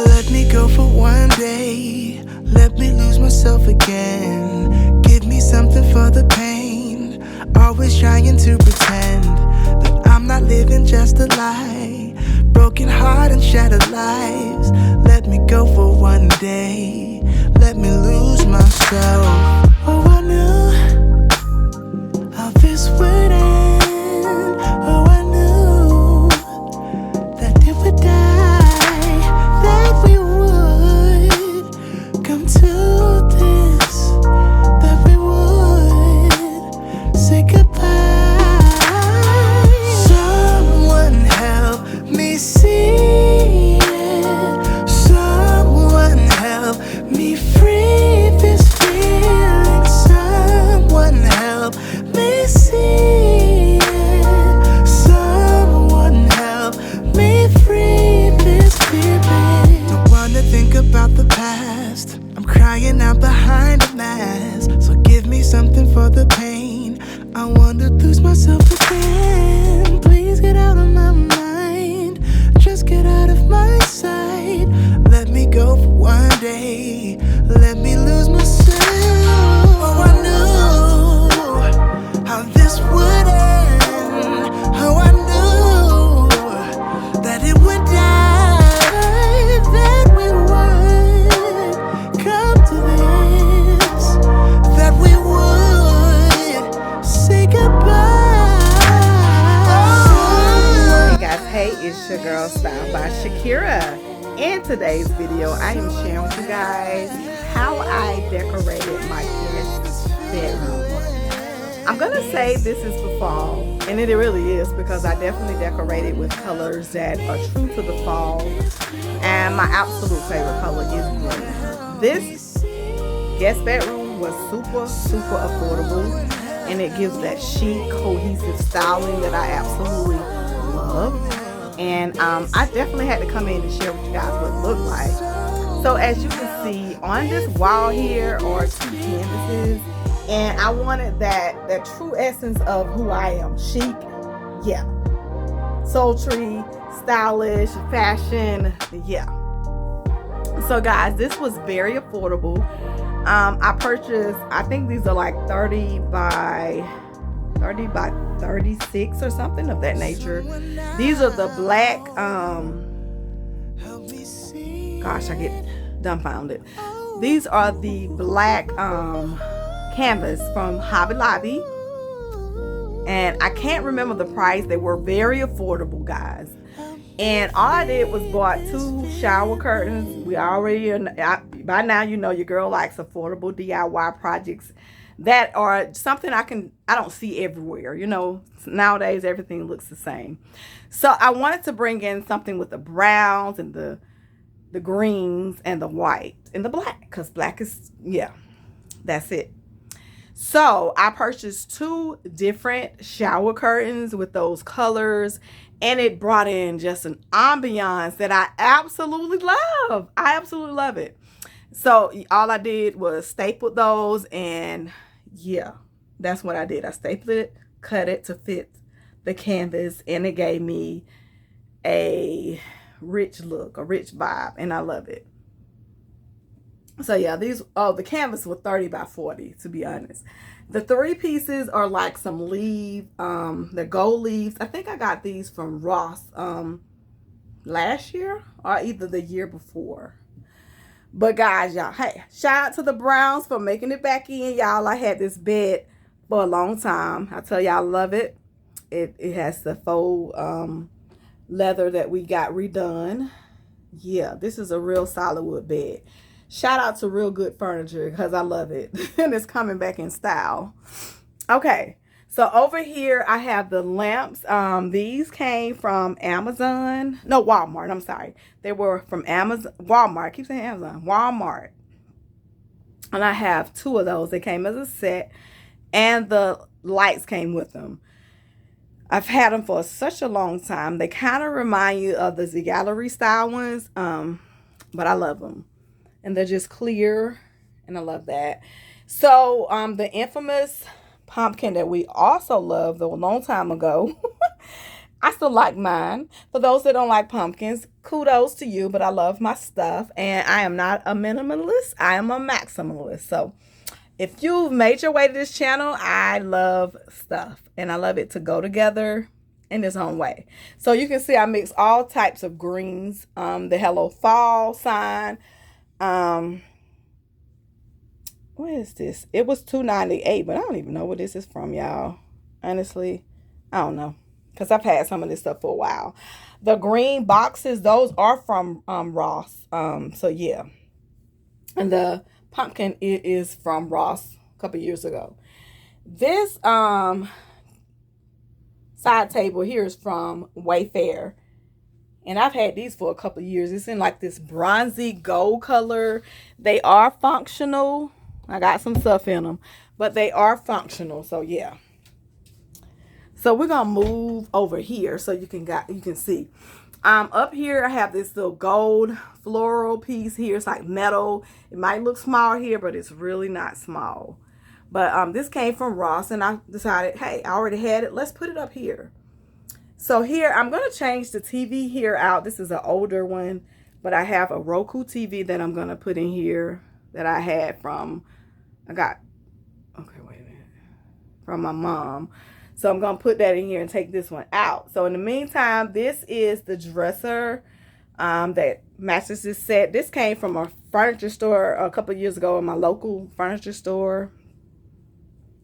Let me go for one day. Let me lose myself again. Give me something for the pain. Always trying to pretend that I'm not living just a lie. Broken heart and shattered lives. Let me go for one day. Let me lose myself. Oh, I knew how this would end. Oh, I knew that it would die, that we would come to this, that we would say goodbye. Someone help me see it. Someone help me free this feeling. Someone help me see it. Someone help me free this feeling. Don't wanna think about the past. I'm crying out behind a mask. So give me something for the pain. I wanna lose myself again. Please get out of my mind. Just get out of my sight. Let me go for one day. Let me lose myself. Oh, I knew how this would end. How I knew that it would die, that we would come to this, that we would say goodbye. Hey guys, hey, it's your girl Style by Shakira. In today's video, I am sharing with you guys how I decorated my guest bedroom. I'm gonna say this is for fall, and it really is, because I definitely decorated with colors that are true to the fall, and my absolute favorite color is green. This guest bedroom was super affordable, and it gives that chic, cohesive styling that I absolutely love. And I definitely had to come in and share with you guys what it looked like. So as you can see on this wall here are two canvases, and I wanted that true essence of who I am. Chic, yeah, sultry, stylish, fashion, yeah. So guys, this was very affordable. I purchased, I think these are like 30 by 36 or something of that nature. These are the black, gosh, I get dumbfounded. These are the black canvas from Hobby Lobby, and I can't remember the price. They were very affordable, guys. And all I did was bought 2 shower curtains. We already, by now you know your girl likes affordable DIY projects that are something I don't see everywhere. You know, nowadays everything looks the same. So I wanted to bring in something with the browns and the greens and the white and the black, because black is, yeah, that's it. So I purchased 2 different shower curtains with those colors, and it brought in just an ambiance that I absolutely love. I absolutely love it. So all I did was staple those, and yeah, that's what I did. I stapled it, cut it to fit the canvas, and it gave me a rich look, a rich vibe, and I love it. So yeah, the canvas was 30 by 40, to be honest. The 3 pieces are like some leaves, the gold leaves. I think I got these from Ross last year or either the year before. But guys, y'all, hey, shout out to the Browns for making it back in, y'all. I had this bed for a long time. I tell y'all, I love it. It has the faux leather that we got redone. Yeah, this is a real solid wood bed. Shout out to Real Good Furniture, because I love it. And it's coming back in style. Okay, so over here I have the lamps. These came from Amazon. No, Walmart. I'm sorry. They were from Amazon. Walmart. I keep saying Amazon. Walmart. And I have 2 of those. They came as a set. And the lights came with them. I've had them for such a long time. They kind of remind you of the Z Gallerie style ones. But I love them. And they're just clear, and I love that. So the infamous pumpkin that we also loved a long time ago I still like mine. For those that don't like pumpkins, kudos to you, but I love my stuff. And I am not a minimalist, I am a maximalist. So if you've made your way to this channel, I love stuff. And I love it to go together in its own way. So you can see I mix all types of greens. The Hello Fall sign. What is this? It was $2.98, but I don't even know where this is from, y'all. Honestly, I don't know. Because I've had some of this stuff for a while. The green boxes, those are from Ross. So yeah. And the pumpkin, it is from Ross a couple years ago. This side table here is from Wayfair. And I've had these for a couple years. It's in like this bronzy gold color. They are functional. I got some stuff in them. But they are functional. So yeah. So we're gonna move over here so you can see. Up here I have this little gold floral piece here. It's like metal. It might look small here, but it's really not small. But this came from Ross, and I decided, hey, I already had it. Let's put it up here. So here I'm gonna change the TV here out. This is an older one, but I have a Roku TV that I'm gonna put in here that I had from from my mom. So I'm going to put that in here and take this one out. So in the meantime, this is the dresser that matches this set. This came from a furniture store a couple of years ago in my local furniture store.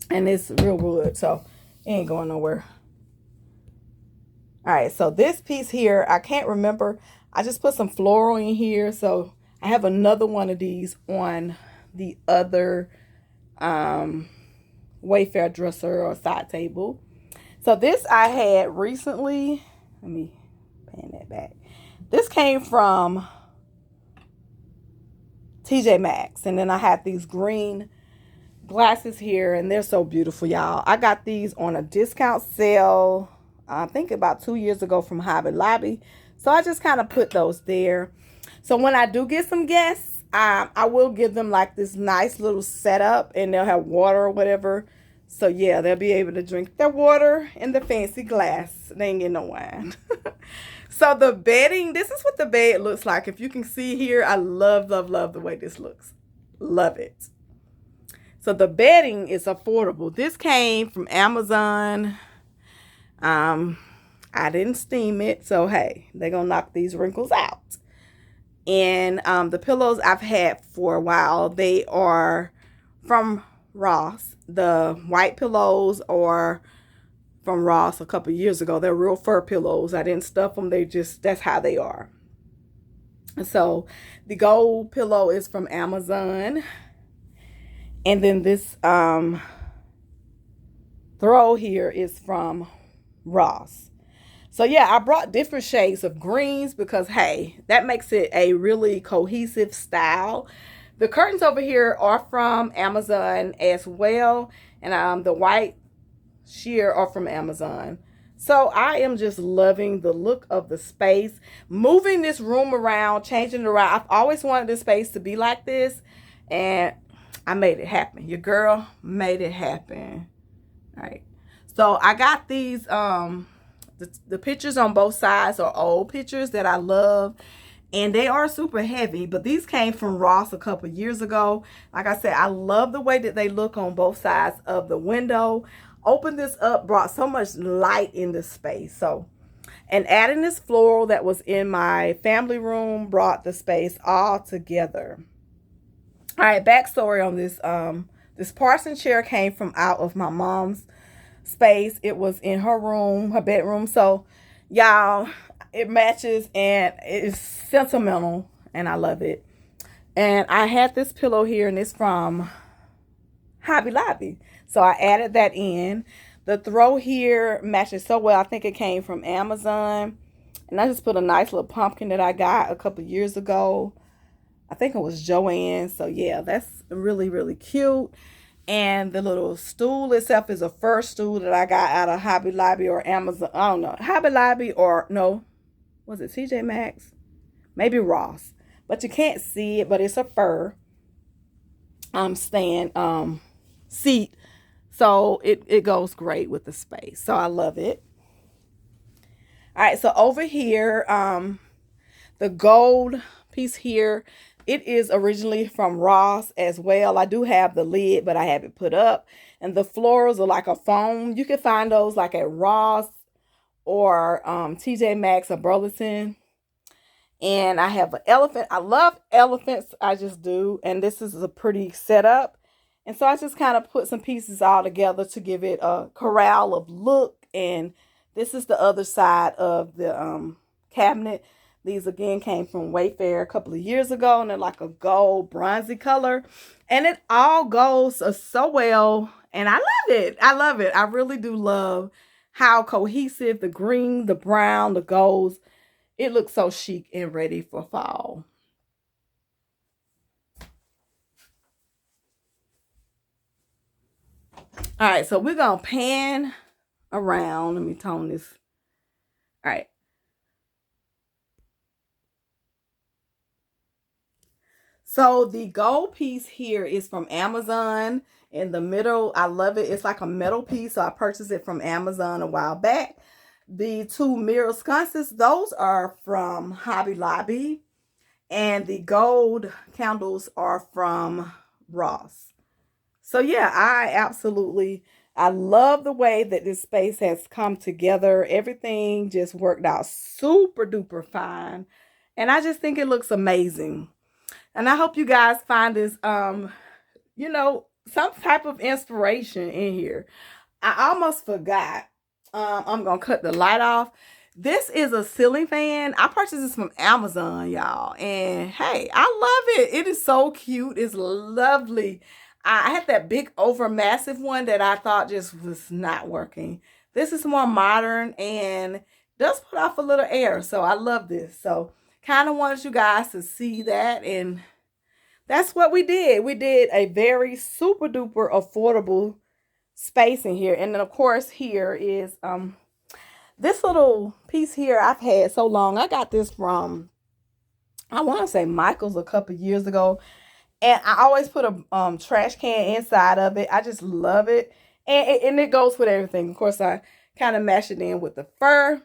And it's real wood, so it ain't going nowhere. All right, so this piece here, I can't remember. I just put some floral in here. So I have another one of these on the other Wayfair dresser or side table. So this I had recently. Let me pan that back. This came from TJ Maxx. And then I have these green glasses here, and they're so beautiful, y'all. I got these on a discount sale, I think about 2 years ago from Hobby Lobby. So I just kind of put those there. So when I do get some guests, I will give them like this nice little setup, and they'll have water or whatever. So yeah, they'll be able to drink their water in the fancy glass. They ain't getting no wine. So the bedding, this is what the bed looks like. If you can see here, I love, love, love the way this looks. Love it. So the bedding is affordable. This came from Amazon. I didn't steam it, so hey, they're gonna knock these wrinkles out. And the pillows I've had for a while, they are from Ross. The white pillows are from Ross a couple years ago. They're real fur pillows. I didn't stuff them. They just, that's how they are. So the gold pillow is from Amazon. And then this throw here is from Ross. So yeah, I brought different shades of greens because, hey, that makes it a really cohesive style. The curtains over here are from Amazon as well. And the white sheer are from Amazon. So I am just loving the look of the space. Moving this room around, changing it around. I've always wanted this space to be like this. And I made it happen. Your girl made it happen. All right. So I got these, the pictures on both sides are old pictures that I love. And they are super heavy, but these came from Ross a couple years ago. Like I said, I love the way that they look on both sides of the window. Opened this up, brought so much light in this space. So, and adding this floral that was in my family room brought the space all together. All right, backstory on this. This Parson chair came from out of my mom's space. It was in her room, her bedroom. So, y'all, it matches and it's sentimental and I love it. And I had this pillow here and it's from Hobby Lobby. So I added that in. The throw here matches so well. I think it came from Amazon. And I just put a nice little pumpkin that I got a couple years ago. I think it was Joann. So yeah, that's really, really cute. And the little stool itself is a fur stool that I got out of Hobby Lobby or Amazon. I don't know. Hobby Lobby or no. Was it TJ Maxx? Maybe Ross. But you can't see it, but it's a fur seat. So it goes great with the space. So I love it. All right, so over here, the gold piece here, it is originally from Ross as well. I do have the lid, but I have it put up. And the florals are like a foam. You can find those like at Ross or TJ Maxx or Burlington. And I have an elephant. I love elephants. I just do. And this is a pretty setup. And so I just kind of put some pieces all together to give it a corral of look. And this is the other side of the cabinet. These again came from Wayfair a couple of years ago. And they're like a gold bronzy color. And it all goes so well. And I love it. I love it. I really do love how cohesive the green, the brown, the golds. It looks so chic and ready for fall. All right, so we're going to pan around. Let me tone this. All right. So the gold piece here is from Amazon. In the middle, I love it. It's like a metal piece, so I purchased it from Amazon a while back. The two mirror sconces, those are from Hobby Lobby. And the gold candles are from Ross. So yeah, I love the way that this space has come together. Everything just worked out super duper fine. And I just think it looks amazing. And I hope you guys find this, you know, some type of inspiration in here. I almost forgot. I'm going to cut the light off. This is a ceiling fan. I purchased this from Amazon, y'all. And hey, I love it. It is so cute. It's lovely. I had that big over massive one that I thought just was not working. This is more modern and does put off a little air. So I love this. So kind of wanted you guys to see that. And that's what we did. We did a very super duper affordable space in here. And then of course here is this little piece here I've had so long. I got this from, I want to say Michael's a couple years ago. And I always put a trash can inside of it. I just love it. And it goes with everything. Of course, I kind of mash it in with the fur.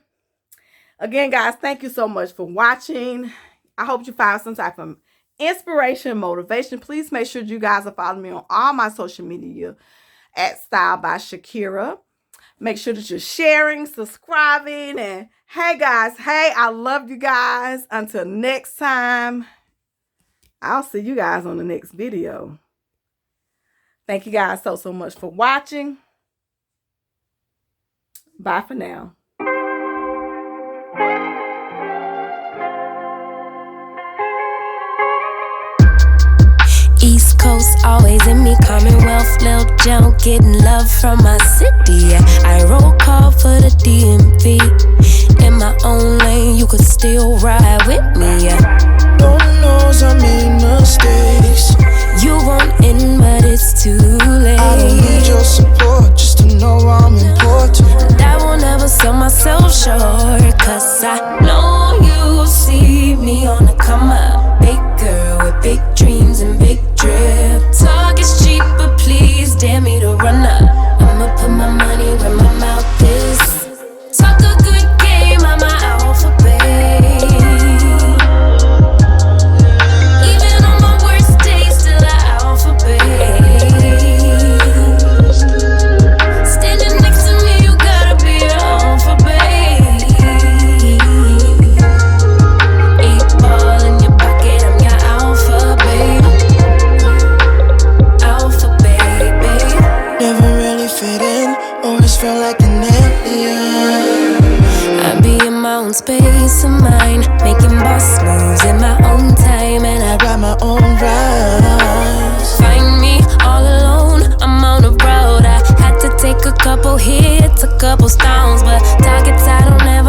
Again, guys, thank you so much for watching. I hope you found some type of inspiration, motivation. Please make sure you guys are following me on all my social media at Style by Shakira. Make sure that you're sharing, subscribing, and hey guys, hey, I love you guys. Until next time, I'll see you guys on the next video. Thank you guys so much for watching. Bye for now. East Coast always in me, Commonwealth, Lil Jon, getting love from my city. Yeah. I roll call for the DMV. In my own lane, you could still ride with me. Yeah. Lord knows I made mistakes. You want in, but it's too late. I don't need your support just to know I'm important. But I won't ever sell myself short, cause I know you see me on the come up. Big girl with big dreams and big drip. Talk is cheap, but please dare me to run up. I'ma put my money where my mouth is. Talk a good game, I'm an alphabet. Even on my worst days, still an alphabet. Standing next to me, you gotta be an alphabet. 8 ball in your pocket, I'm your alphabet. Alphabet, baby. Never really fit in, always felt like an alien. I be in my own space of mine, making boss moves in my own time, and I Write my own rhymes. find me all alone. I'm on the road. I had to take a couple hits, a couple stones, but targets I don't ever